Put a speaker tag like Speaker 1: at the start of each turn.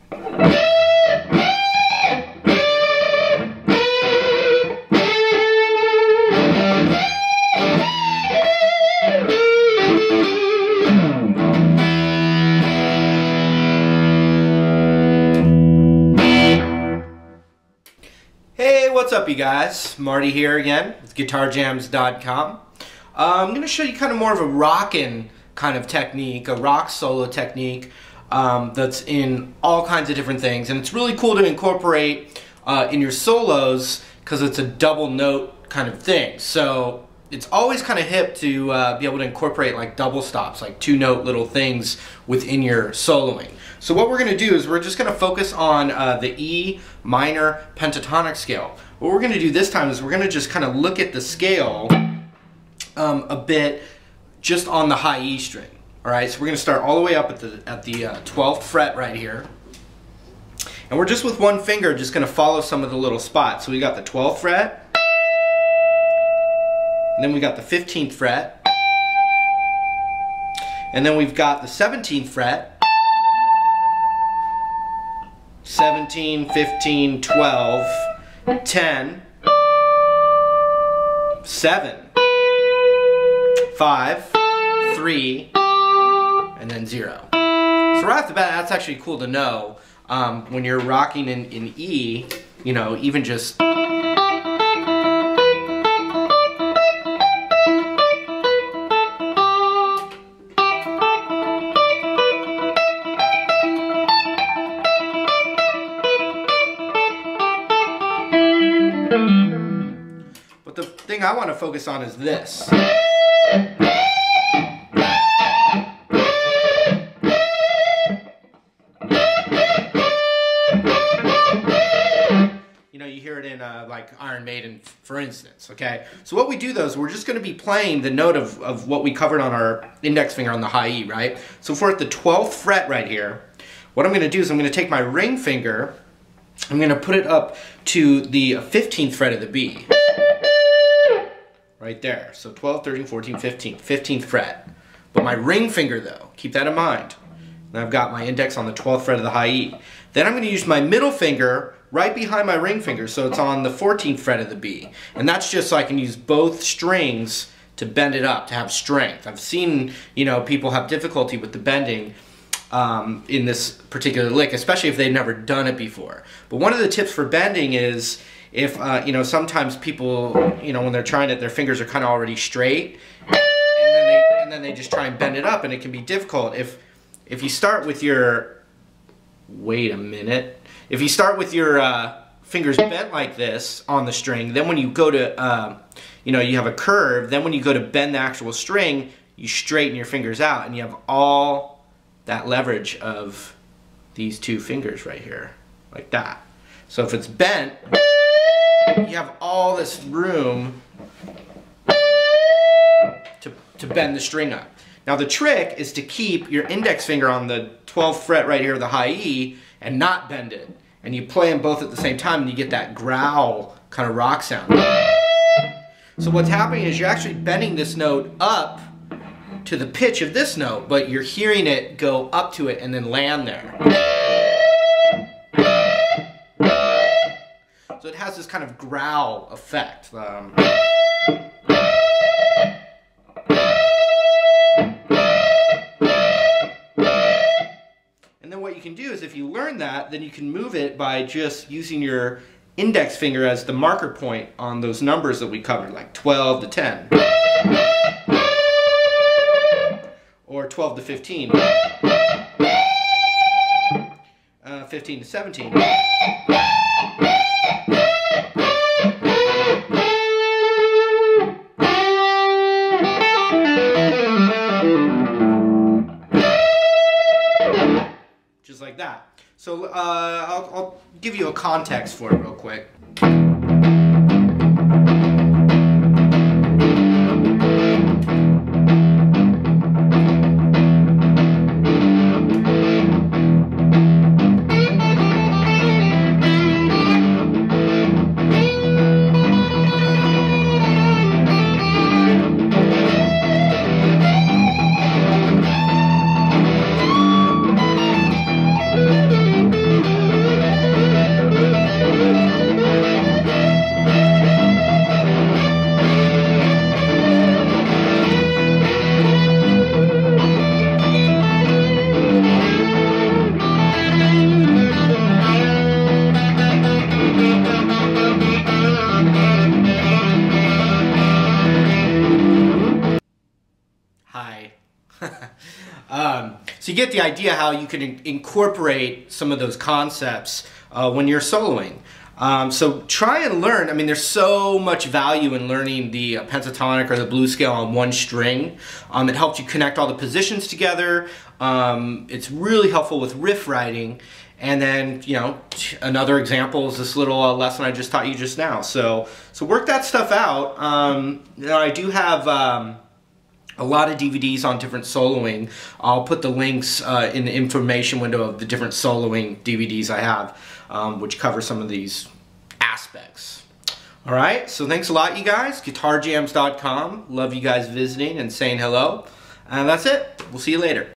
Speaker 1: Hey, what's up you guys? Marty here again with GuitarJams.com. I'm going to show you kind of more of a rockin' kind of technique, a rock solo technique that's in all kinds of different things. And it's really cool to incorporate in your solos because it's a double note kind of thing. So it's always kind of hip to be able to incorporate like double stops, like two note little things within your soloing. So what we're going to do is we're just going to focus on the E minor pentatonic scale. What we're going to do this time is we're going to just kind of look at the scale a bit just on the high E string. Alright, so we're going to start all the way up at the 12th fret right here. And we're just with one finger just going to follow some of the little spots. So we got the 12th fret, and then we got the 15th fret, and then we've got the 17th fret, 17, 15, 12, 10, 7, 5, 3, and then 0. So right off the bat, that's actually cool to know when you're rocking in E, you know, even just... But the thing I want to focus on is this. You know, you hear it in like Iron Maiden, for instance, okay? So what we do though is we're just going to be playing the note of what we covered on our index finger on the high E, right? So if we're at the 12th fret right here, what I'm going to do is I'm going to take my ring finger, I'm going to put it up to the 15th fret of the B. Right there. So 12, 13, 14, 15. 15th fret. But my ring finger though, keep that in mind. And I've got my index on the 12th fret of the high E. Then I'm going to use my middle finger right behind my ring finger, so it's on the 14th fret of the B. And that's just so I can use both strings to bend it up, to have strength. I've seen, you know, people have difficulty with the bending in this particular lick, especially if they've never done it before. But one of the tips for bending is if, you know, sometimes people, you know, when they're trying it, their fingers are kind of already straight, and then they just try and bend it up, and it can be difficult. If you start with your, wait a minute, if you start with your fingers bent like this on the string, then when you go to, you know, you have a curve, then when you go to bend the actual string, you straighten your fingers out, and you have all that leverage of these two fingers right here, like that. So if it's bent, you have all this room to bend the string up. Now the trick is to keep your index finger on the 12th fret right here, the high E, and not bend it. And you play them both at the same time and you get that growl kind of rock sound. So what's happening is you're actually bending this note up to the pitch of this note, but you're hearing it go up to it and then land there. So it has this kind of growl effect. And then what you can do is if you learn that, then you can move it by just using your index finger as the marker point on those numbers that we covered, like 12 to 10. Or 12 to 15. 15 to 17. Just like that. So I'll give you a context for it real quick. So you get the idea how you can incorporate some of those concepts when you're soloing. So try and learn. I mean, there's so much value in learning the pentatonic or the blues scale on one string. It helps you connect all the positions together. It's really helpful with riff writing. And then, you know, another example is this little lesson I just taught you just now. So work that stuff out. You know, I do have a lot of DVDs on different soloing. I'll put the links in the information window of the different soloing DVDs I have, which cover some of these aspects. All right, so thanks a lot, you guys. GuitarJams.com. Love you guys visiting and saying hello. And that's it. We'll see you later.